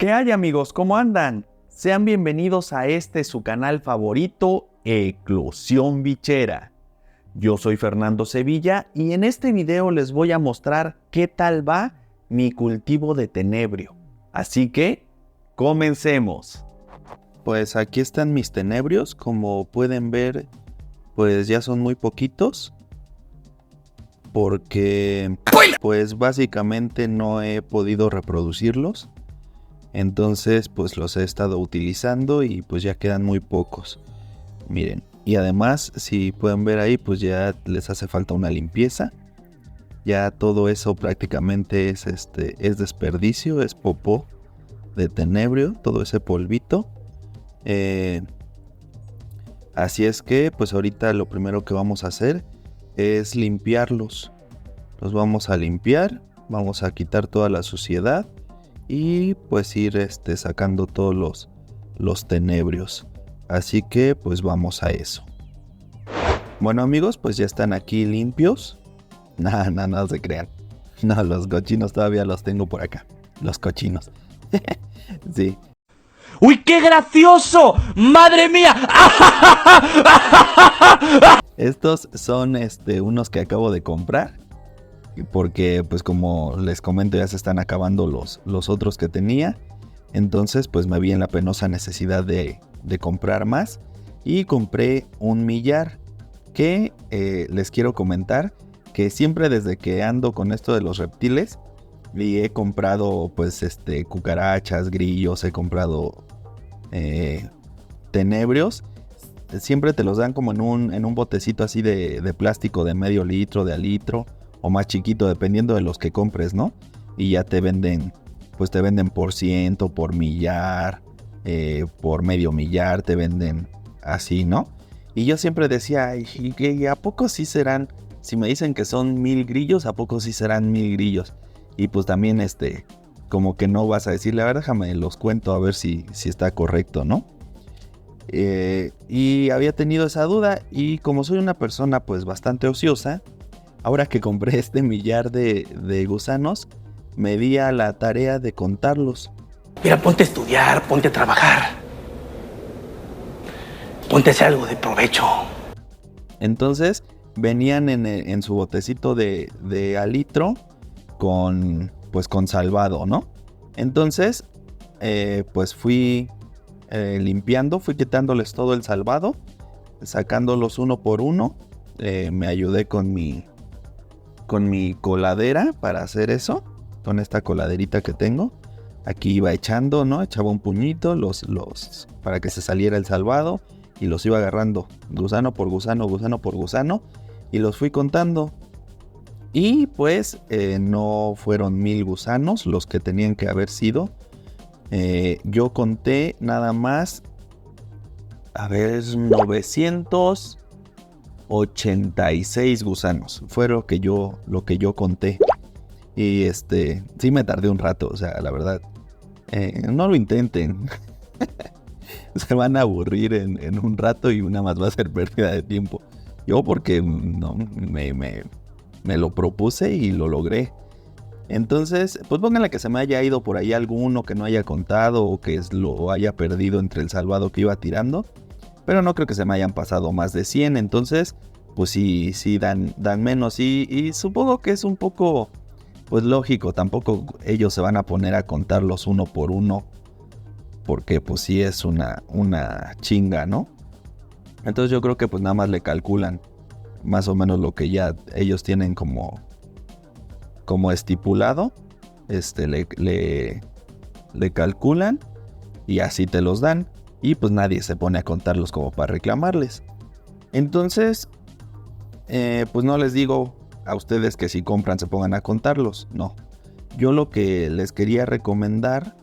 ¿Qué hay, amigos? ¿Cómo andan? Sean bienvenidos a su canal favorito, Eclosión Bichera. Yo soy Fernando Sevilla y en este video les voy a mostrar qué tal va mi cultivo de tenebrio. Así que, comencemos. Pues aquí están mis tenebrios, como pueden ver, pues ya son muy poquitos. Porque, pues básicamente no he podido reproducirlos. Entonces, pues los he estado utilizando y pues ya quedan muy pocos. Miren, y además, si pueden ver ahí, pues ya les hace falta una limpieza. Ya todo eso prácticamente es desperdicio, es popó de tenebrio, todo ese polvito. Así es que, pues ahorita lo primero que vamos a hacer es limpiarlos. Los vamos a limpiar, vamos a quitar toda la suciedad y pues ir sacando todos los tenebrios. Así que pues vamos a eso. Bueno, amigos, pues ya están aquí limpios. No se crean. No, los cochinos todavía los tengo por acá. Los cochinos. Sí. ¡Uy, qué gracioso! ¡Madre mía! Estos son unos que acabo de comprar. Porque pues como les comento ya se están acabando los otros que tenía. Entonces pues me vi en la penosa necesidad de comprar más. Y compré un millar. Que les quiero comentar que siempre desde que ando con esto de los reptiles. Y he comprado pues cucarachas, grillos, he comprado tenebrios. Siempre te los dan como en un botecito así de plástico de medio litro, de al litro. O más chiquito, dependiendo de los que compres, ¿no? Y ya te venden, pues te venden por ciento, por millar, por medio millar, te venden así, ¿no? Y yo siempre decía, ¿y a poco sí serán? Si me dicen que son 1000 grillos, ¿a poco sí serán 1000 grillos? Y pues también como que no vas a decirle, a ver, déjame los cuento a ver si está correcto, ¿no? Y había tenido esa duda y como soy una persona pues bastante ociosa, ahora que compré este millar de gusanos, me di a la tarea de contarlos. Mira, ponte a estudiar, ponte a trabajar. Ponte a hacer algo de provecho. Entonces, venían en su botecito de al litro con salvado, ¿no? Entonces, pues fui limpiando, fui quitándoles todo el salvado, sacándolos uno por uno. Me ayudé con mi coladera para hacer eso, con esta coladerita que tengo. Aquí iba echando, ¿no? Echaba un puñito para que se saliera el salvado y los iba agarrando gusano por gusano, gusano por gusano y los fui contando. Y pues no fueron 1000 gusanos los que tenían que haber sido. Yo conté nada más, a ver, 986 gusanos. Fue lo que yo conté. Y sí me tardé un rato, o sea, la verdad. No lo intenten. Se van a aburrir en un rato y nada más va a ser pérdida de tiempo. Yo porque no me lo propuse y lo logré. Entonces, pues pónganle que se me haya ido por ahí alguno que no haya contado o que lo haya perdido entre el salvado que iba tirando. Pero no creo que se me hayan pasado más de 100, entonces pues sí dan menos y supongo que es un poco pues lógico, tampoco ellos se van a poner a contarlos uno por uno porque pues sí es una chinga, ¿no? Entonces yo creo que pues nada más le calculan más o menos lo que ya ellos tienen como estipulado, le calculan y así te los dan. Y pues nadie se pone a contarlos como para reclamarles. Entonces, pues no les digo a ustedes que si compran se pongan a contarlos. No. Yo lo que les quería recomendar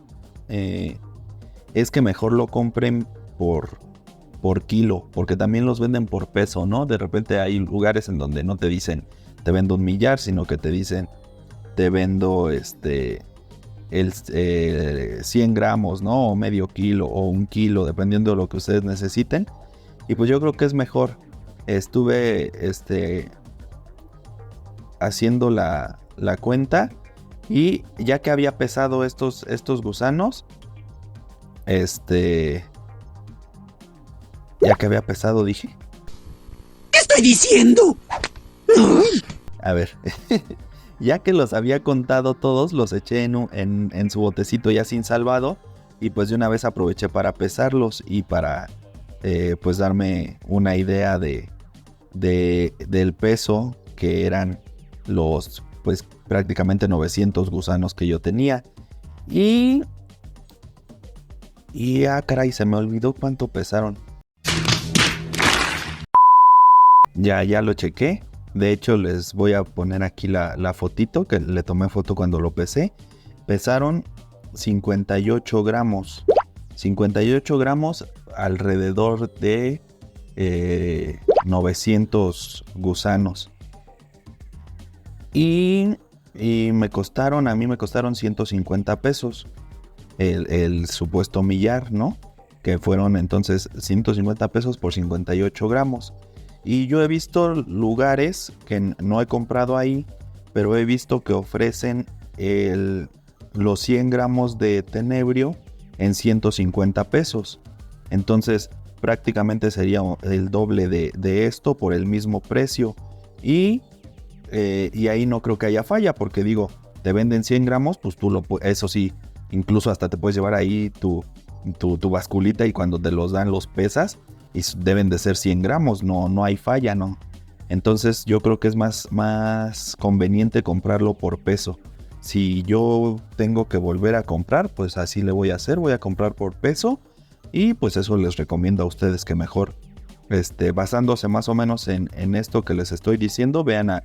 es que mejor lo compren por kilo. Porque también los venden por peso, ¿no? De repente hay lugares en donde no te dicen te vendo un millar, sino que te dicen te vendo 100 gramos, ¿no? O medio kilo o un kilo, dependiendo de lo que ustedes necesiten. Y pues yo creo que es mejor. Estuve haciendo la cuenta y ya que había pesado estos gusanos, Ya que había pesado, dije. ¿Qué estoy diciendo? A ver, ya que los había contado todos, los eché en su botecito ya sin salvado. Y pues de una vez aproveché para pesarlos y para pues darme una idea del peso que eran los pues prácticamente 900 gusanos que yo tenía. Y caray, se me olvidó cuánto pesaron. Ya lo chequé. De hecho, les voy a poner aquí la fotito, que le tomé foto cuando lo pesé. Pesaron 58 gramos. 58 gramos, alrededor de 900 gusanos. Y a mí me costaron 150 pesos. El supuesto millar, ¿no? Que fueron entonces 150 pesos por 58 gramos. Y yo he visto lugares que no he comprado ahí, pero he visto que ofrecen los 100 gramos de tenebrio en 150 pesos. Entonces prácticamente sería el doble de esto por el mismo precio. Y ahí no creo que haya falla, porque digo, te venden 100 gramos, pues eso sí, incluso hasta te puedes llevar ahí tu basculita y cuando te los dan los pesas y deben de ser 100 gramos, no hay falla, ¿no? Entonces yo creo que es más conveniente comprarlo por peso. Si yo tengo que volver a comprar, pues así le voy a hacer, voy a comprar por peso y pues eso les recomiendo a ustedes que mejor, basándose más o menos en esto que les estoy diciendo, vean a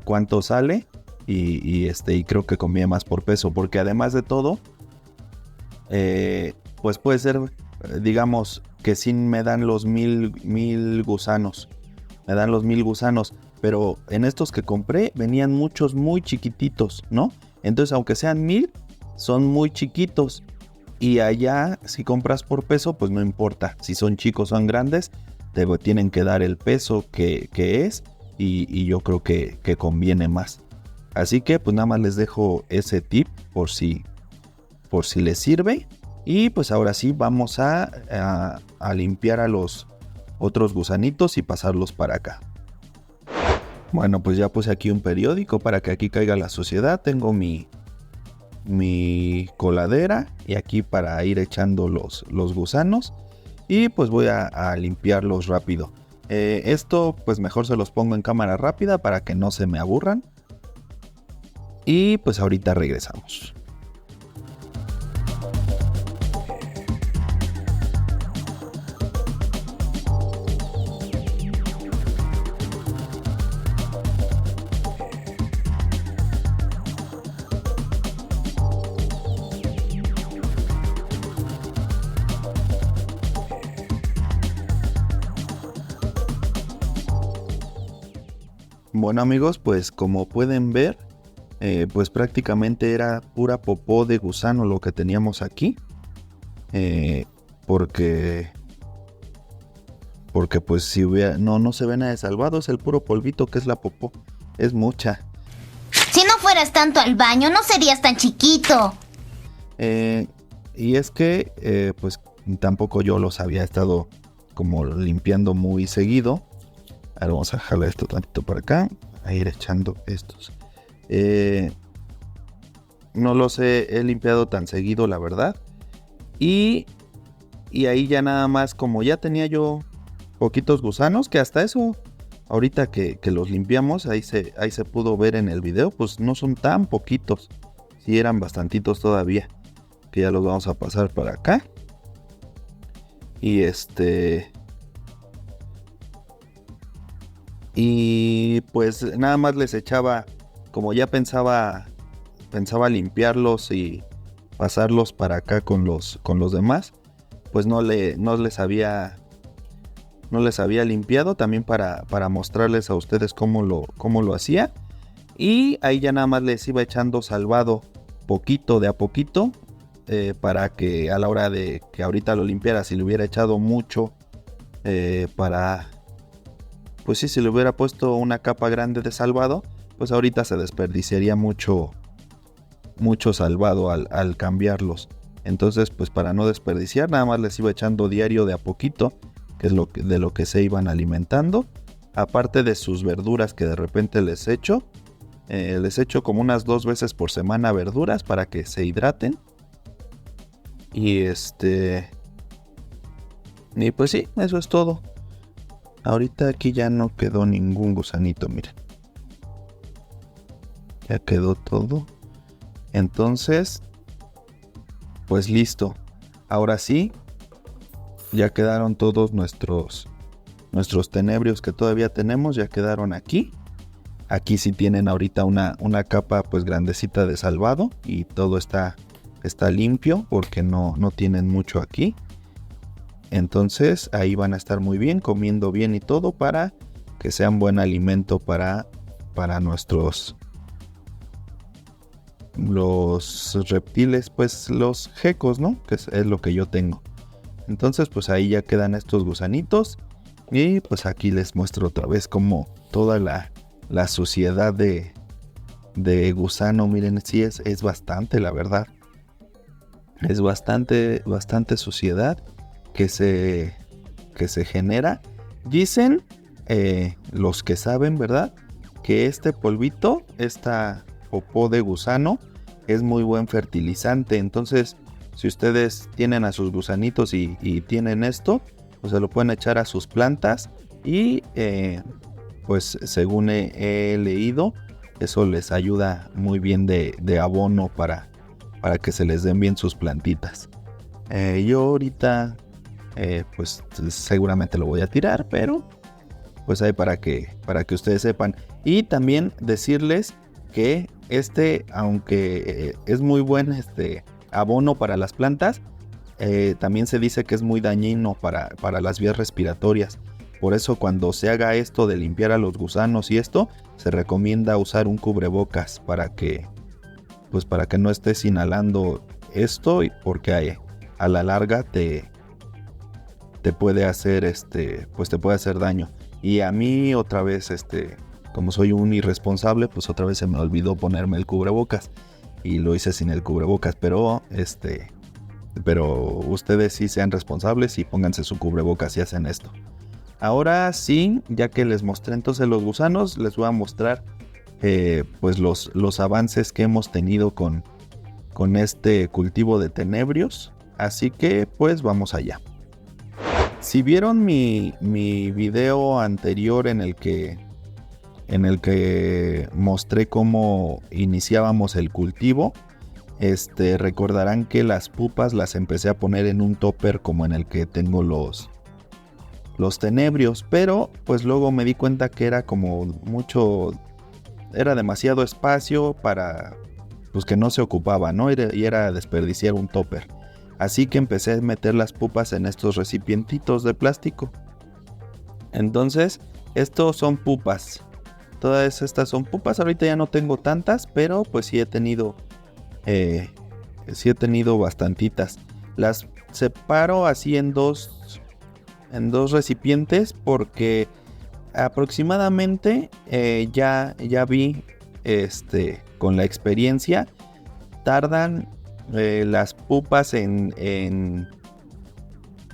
cuánto sale y creo que conviene más por peso, porque además de todo, pues puede ser, digamos que sí me dan los 1000 gusanos, pero en estos que compré venían muchos muy chiquititos, ¿no? Entonces aunque sean 1000, son muy chiquitos. Y allá, si compras por peso, pues no importa. Si son chicos o son grandes, te tienen que dar el peso que es. Y yo creo que conviene más. Así que pues nada más les dejo ese tip por si les sirve. Y pues ahora sí vamos a limpiar a los otros gusanitos y pasarlos para acá. Bueno, pues ya puse aquí un periódico para que aquí caiga la suciedad. Tengo mi coladera y aquí para ir echando los gusanos. Y pues voy a limpiarlos rápido. Esto pues mejor se los pongo en cámara rápida para que no se me aburran. Y pues ahorita regresamos. Bueno amigos, pues como pueden ver, pues prácticamente era pura popó de gusano lo que teníamos aquí. Porque pues si hubiera, no se ve nada de salvado, es el puro polvito que es la popó. Es mucha. Si no fueras tanto al baño, no serías tan chiquito. Y es que pues tampoco yo los había estado como limpiando muy seguido. Ahora vamos a jalar esto tantito para acá, a ir echando estos. No los he limpiado tan seguido, la verdad. Y ahí ya nada más, como ya tenía yo poquitos gusanos, que hasta eso, ahorita que los limpiamos, ahí se pudo ver en el video, pues no son tan poquitos. Sí eran bastantitos todavía, que ya los vamos a pasar para acá. Y pues nada más les echaba, como ya pensaba limpiarlos y pasarlos para acá con los demás, pues no les había limpiado también para mostrarles a ustedes cómo lo hacía. Y ahí ya nada más les iba echando salvado poquito de a poquito, para que a la hora de que ahorita lo limpiara, si le hubiera echado mucho, pues sí, si le hubiera puesto una capa grande de salvado, pues ahorita se desperdiciaría mucho salvado al cambiarlos. Entonces, pues para no desperdiciar, nada más les iba echando diario de a poquito, que es de lo que se iban alimentando. Aparte de sus verduras que de repente les echo como unas 2 veces por semana verduras para que se hidraten. Y y pues sí, eso es todo. Ahorita aquí ya no quedó ningún gusanito, miren. Ya quedó todo. Entonces, pues listo. Ahora sí, ya quedaron todos nuestros tenebrios que todavía tenemos, ya quedaron aquí. Aquí sí tienen ahorita una capa pues grandecita de salvado y todo está limpio porque no tienen mucho aquí. Entonces ahí van a estar muy bien, comiendo bien y todo para que sean buen alimento para los reptiles, pues los gecos, ¿no? Que es lo que yo tengo. Entonces pues ahí ya quedan estos gusanitos. Y pues aquí les muestro otra vez como toda la suciedad de gusano. Miren, sí es bastante, la verdad. Es bastante suciedad que se genera. Dicen los que saben, ¿verdad? Que este polvito, esta popó de gusano, es muy buen fertilizante. Entonces, si ustedes tienen a sus gusanitos y tienen esto, pues se lo pueden echar a sus plantas. Y pues según he leído, eso les ayuda muy bien de abono para que se les den bien sus plantitas. Yo ahorita pues seguramente lo voy a tirar, pero pues ahí para que ustedes sepan. Y también decirles que aunque es muy buen abono para las plantas, también se dice que es muy dañino para las vías respiratorias. Por eso cuando se haga esto de limpiar a los gusanos y esto, se recomienda usar un cubrebocas para que no estés inhalando esto, porque a la larga te puede hacer pues te puede hacer daño. Y a mí otra vez como soy un irresponsable, pues otra vez se me olvidó ponerme el cubrebocas y lo hice sin el cubrebocas, pero ustedes sí sean responsables y pónganse su cubrebocas si hacen esto. Ahora sí, ya que les mostré entonces los gusanos, les voy a mostrar pues los avances que hemos tenido con este cultivo de tenebrios. Así que pues vamos allá. Si vieron mi video anterior en el que mostré cómo iniciábamos el cultivo, recordarán que las pupas las empecé a poner en un topper como en el que tengo los tenebrios, pero pues luego me di cuenta que era era demasiado espacio para pues que no se ocupaba, ¿no? Y era desperdiciar un topper. Así que empecé a meter las pupas en estos recipientitos de plástico. Entonces, estos son pupas. Todas estas son pupas. Ahorita ya no tengo tantas, pero pues sí he tenido bastantitas. Las separo así en dos recipientes porque aproximadamente ya vi con la experiencia, tardan las pupas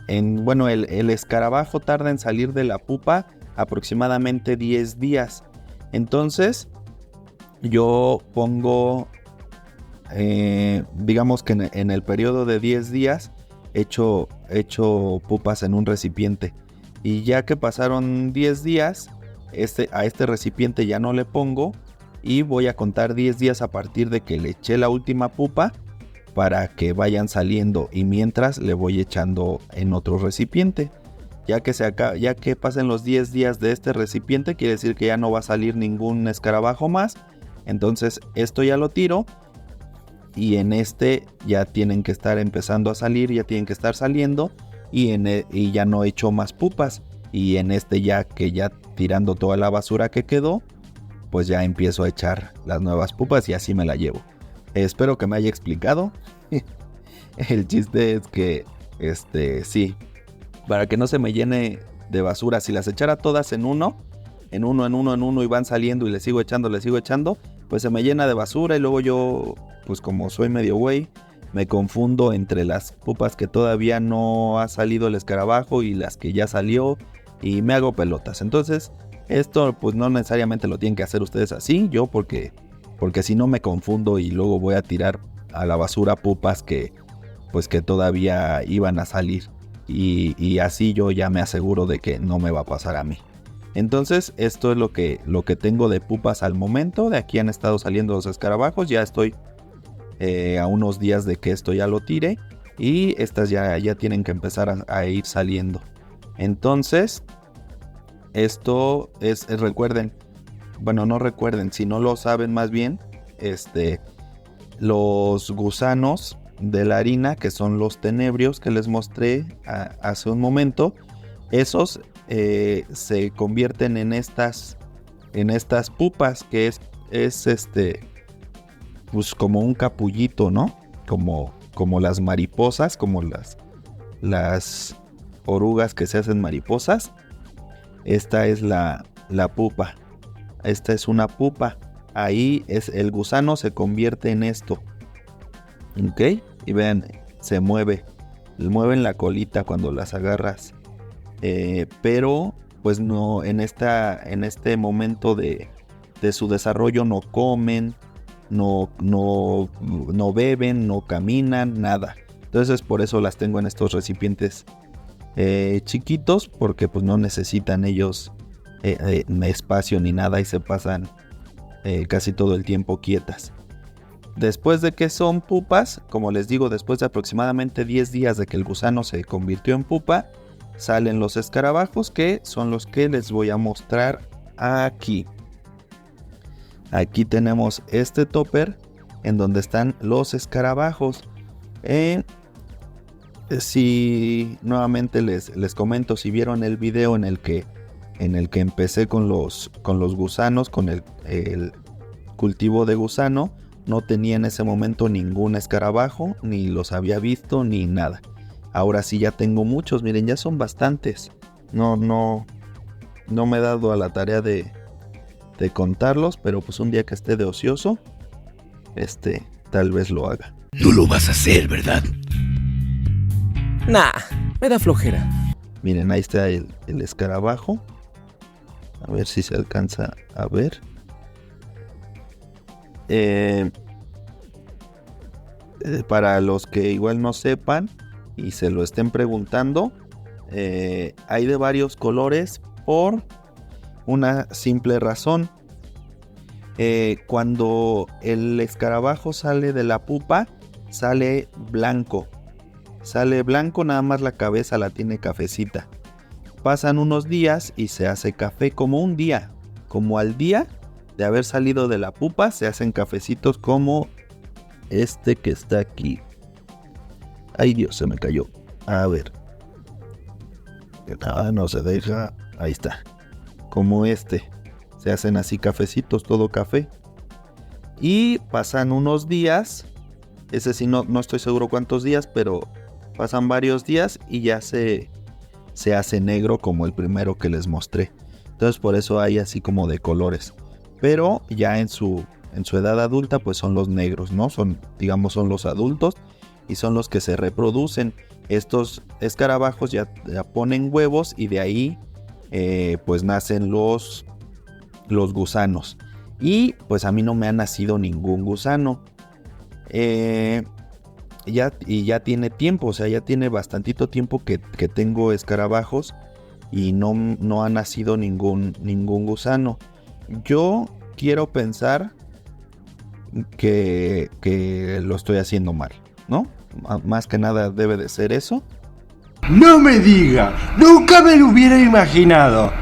bueno, el escarabajo tarda en salir de la pupa aproximadamente 10 días. Entonces yo pongo digamos que en el periodo de 10 días echo pupas en un recipiente, y ya que pasaron 10 días a este recipiente ya no le pongo, y voy a contar 10 días a partir de que le eché la última pupa para que vayan saliendo, y mientras le voy echando en otro recipiente. Ya que pasen los 10 días de este recipiente, quiere decir que ya no va a salir ningún escarabajo más. Entonces esto ya lo tiro, y en ya tienen que estar empezando a salir, ya tienen que estar saliendo, y ya no echo más pupas. Y en ya tirando toda la basura que quedó, pues ya empiezo a echar las nuevas pupas, y así me la llevo. Espero que me haya explicado. El chiste es que sí, para que no se me llene de basura, si las echara todas en uno y van saliendo y le sigo echando, pues se me llena de basura, y luego yo, pues como soy medio güey, me confundo entre las pupas que todavía no ha salido el escarabajo y las que ya salió y me hago pelotas. Entonces esto pues no necesariamente lo tienen que hacer ustedes así, yo porque si no me confundo y luego voy a tirar a la basura pupas que todavía iban a salir y así yo ya me aseguro de que no me va a pasar a mí. Entonces esto es lo que tengo de pupas al momento. De aquí han estado saliendo los escarabajos, ya estoy a unos días de que esto ya lo tire y estas ya tienen que empezar a ir saliendo. Entonces esto es, recuerden, bueno, no recuerden, si no lo saben más bien, los gusanos de la harina, que son los tenebrios que les mostré hace un momento, esos se convierten en estas pupas, que es pues como un capullito, ¿no? Como las mariposas, como las orugas que se hacen mariposas. Esta es la pupa. Esta es una pupa. Ahí el gusano se convierte en esto. ¿Ok? Y vean, se mueven la colita cuando las agarras. Pero pues no, en este momento de su desarrollo no comen, no beben, no caminan, nada. Entonces por eso las tengo en estos recipientes chiquitos, porque pues no necesitan ellos espacio ni nada y se pasan casi todo el tiempo quietas. Después de que son pupas, como les digo, después de aproximadamente 10 días de que el gusano se convirtió en pupa, salen los escarabajos, que son los que les voy a mostrar aquí. Aquí tenemos este topper en donde están los escarabajos. Si nuevamente les comento, si vieron el video en el que empecé con los gusanos, con el cultivo de gusano, no tenía en ese momento ningún escarabajo, ni los había visto, ni nada. Ahora sí ya tengo muchos, miren, ya son bastantes. No me he dado a la tarea de contarlos, pero pues un día que esté de ocioso, tal vez lo haga. No lo vas a hacer, ¿verdad? Nah, me da flojera. Miren, ahí está el escarabajo. A ver si se alcanza a ver. Para los que igual no sepan y se lo estén preguntando, hay de varios colores por una simple razón. Cuando el escarabajo sale de la pupa, sale blanco. Sale blanco, nada más la cabeza la tiene cafecita. Pasan unos días y se hace café, como un día. Como al día de haber salido de la pupa, se hacen cafecitos como este que está aquí. Ay Dios, se me cayó. A ver. No se deja. Ahí está. Como este. Se hacen así cafecitos, todo café. Y pasan unos días. Ese sí no estoy seguro cuántos días, pero pasan varios días y ya se hace negro como el primero que les mostré. Entonces por eso hay así como de colores. Pero ya en su edad adulta pues son los negros, ¿no? Son los adultos y son los que se reproducen. Estos escarabajos ya ponen huevos y de ahí pues nacen los gusanos. Y pues a mí no me ha nacido ningún gusano. Ya tiene tiempo, o sea, ya tiene bastantito tiempo que tengo escarabajos y no ha nacido ningún gusano. Yo quiero pensar que lo estoy haciendo mal, ¿no? Más que nada debe de ser eso. ¡No me diga! ¡Nunca me lo hubiera imaginado!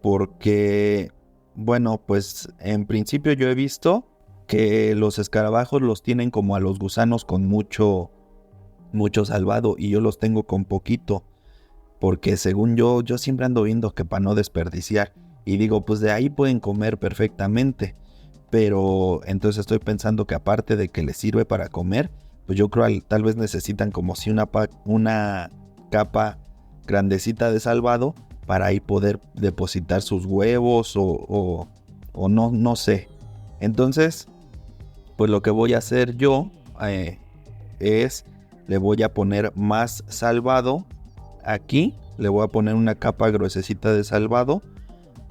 Porque, bueno, pues en principio yo he visto que los escarabajos los tienen como a los gusanos con mucho salvado y yo los tengo con poquito. Porque según yo siempre ando viendo que para no desperdiciar. Y digo, pues de ahí pueden comer perfectamente. Pero entonces estoy pensando que aparte de que les sirve para comer, pues yo creo que tal vez necesitan como si una capa grandecita de salvado para ahí poder depositar sus huevos o no sé. Entonces, pues lo que voy a hacer yo es, le voy a poner más salvado aquí. Le voy a poner una capa gruesecita de salvado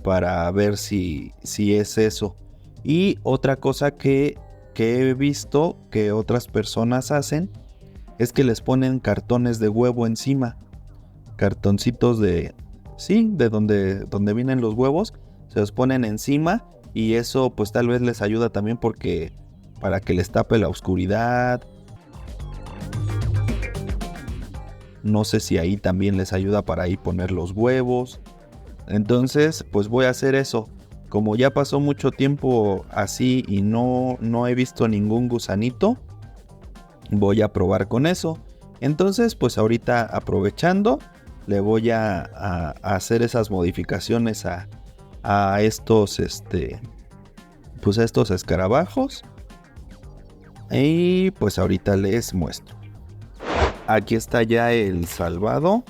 para ver si es eso. Y otra cosa que he visto que otras personas hacen es que les ponen cartones de huevo encima. Cartoncitos de donde vienen los huevos, se los ponen encima y eso pues tal vez les ayuda también para que les tape la oscuridad. No sé si ahí también les ayuda para ahí poner los huevos. Entonces pues voy a hacer eso. Como ya pasó mucho tiempo así y no he visto ningún gusanito, voy a probar con eso. Entonces pues ahorita aprovechando, le voy a hacer esas modificaciones a estos pues a estos escarabajos. Y pues ahorita les muestro. Aquí está ya el salvado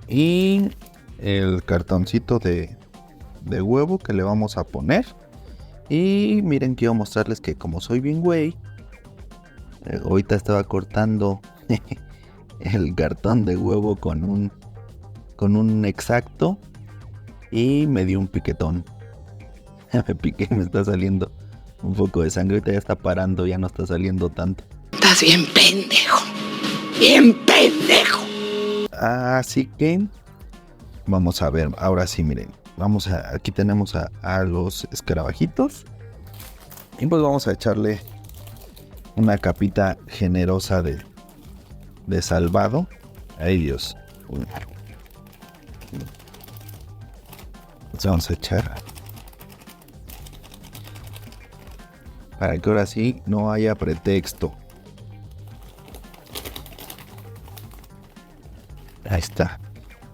y el cartoncito de huevo que le vamos a poner. Y miren, quiero mostrarles que como soy bien güey, ahorita estaba cortando el cartón de huevo con un exacto y me dio un piquetón. Me piqué, me está saliendo un poco de sangre. Ahorita ya está parando, ya no está saliendo tanto. Estás bien pendejo. Bien pendejo. Así que vamos a ver, ahora sí, miren. Aquí tenemos a los escarabajitos. Y pues vamos a echarle una capita generosa de salvado. Ay, Dios. Entonces vamos a echar para que ahora sí no haya pretexto. Ahí está.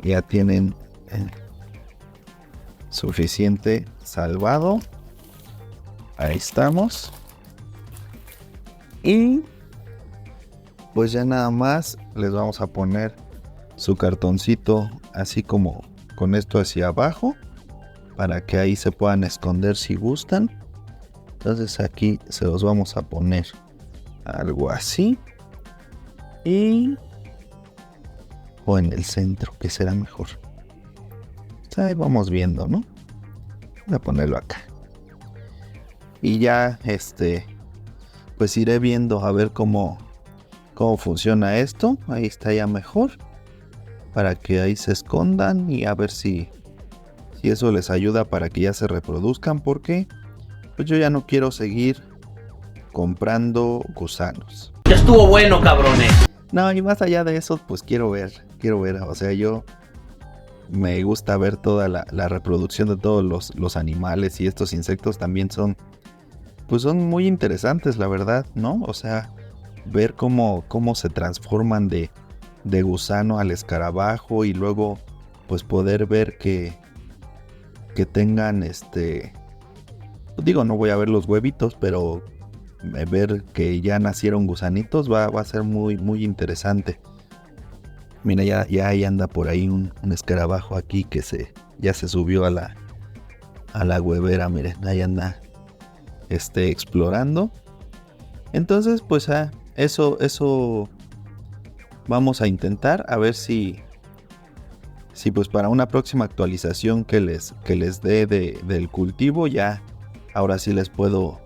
Ya tienen suficiente salvado. Ahí estamos. Y pues ya nada más les vamos a poner su cartoncito así como con esto hacia abajo, para que ahí se puedan esconder si gustan. Entonces aquí se los vamos a poner algo así. O en el centro, que será mejor. Ahí vamos viendo, ¿no? Voy a ponerlo acá. Y ya pues iré viendo a ver cómo funciona esto. Ahí está ya mejor, para que ahí se escondan y a ver si eso les ayuda para que ya se reproduzcan, porque pues yo ya no quiero seguir comprando gusanos. Ya estuvo bueno, cabrones. No, y más allá de eso, pues quiero ver, o sea, yo me gusta ver toda la reproducción de todos los animales, y estos insectos también son muy interesantes, la verdad, ¿no? O sea, ver cómo se transforman de gusano al escarabajo, y luego pues poder ver que tengan digo, no voy a ver los huevitos, pero ver que ya nacieron gusanitos va a ser muy muy interesante. Mira, ya ahí anda por ahí un escarabajo aquí que ya se subió a la huevera. Miren, ahí anda explorando. Entonces pues eso vamos a intentar, a ver si pues para una próxima actualización que les dé del cultivo, ya ahora sí les puedo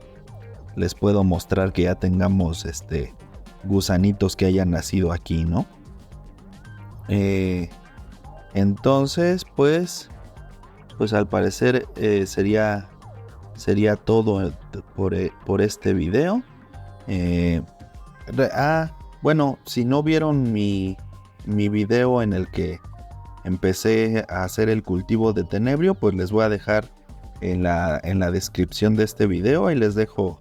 mostrar que ya tengamos gusanitos que hayan nacido aquí, ¿no? Entonces pues al parecer sería todo por este video. Bueno, si no vieron mi video en el que empecé a hacer el cultivo de tenebrio, pues les voy a dejar en la descripción de este video. Ahí les dejo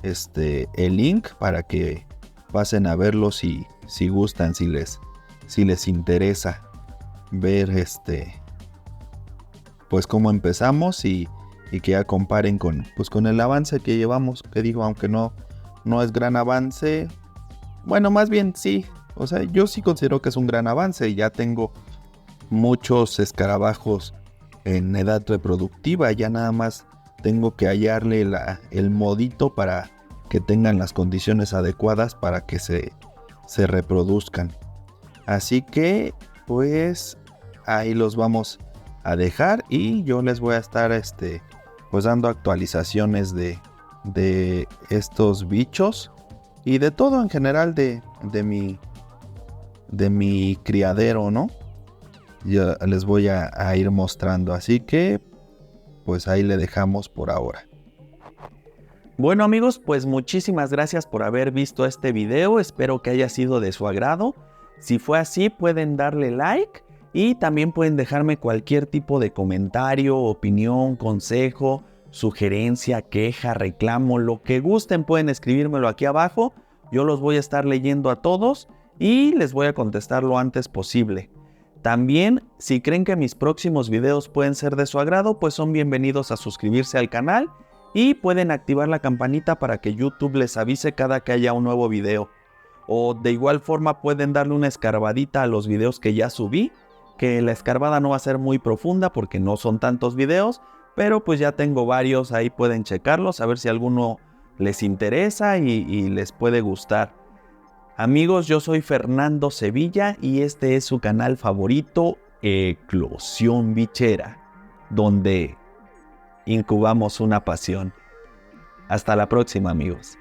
el link para que pasen a verlo si gustan, si les interesa ver pues cómo empezamos, y que ya comparen con el avance que llevamos, que digo, aunque no es gran avance, bueno, más bien sí, o sea, yo sí considero que es un gran avance. Ya tengo muchos escarabajos en edad reproductiva, ya nada más tengo que hallarle el modito para que tengan las condiciones adecuadas para que se reproduzcan. Así que pues ahí los vamos a dejar y yo les voy a estar pues dando actualizaciones de estos bichos y de todo en general de mi criadero, ¿no? Yo les voy a ir mostrando, así que pues ahí le dejamos por ahora. Bueno amigos, pues muchísimas gracias por haber visto este video, espero que haya sido de su agrado. Si fue así, pueden darle like y también pueden dejarme cualquier tipo de comentario, opinión, consejo, sugerencia, queja, reclamo, lo que gusten pueden escribírmelo aquí abajo. Yo los voy a estar leyendo a todos y les voy a contestar lo antes posible. También, si creen que mis próximos videos pueden ser de su agrado, pues son bienvenidos a suscribirse al canal y pueden activar la campanita para que YouTube les avise cada que haya un nuevo video. O de igual forma pueden darle una escarbadita a los videos que ya subí, que la escarbada no va a ser muy profunda porque no son tantos videos, pero pues ya tengo varios, ahí pueden checarlos, a ver si alguno les interesa y les puede gustar. Amigos, yo soy Fernando Sevilla y este es su canal favorito, Eclosión Bichera, donde incubamos una pasión. Hasta la próxima, amigos.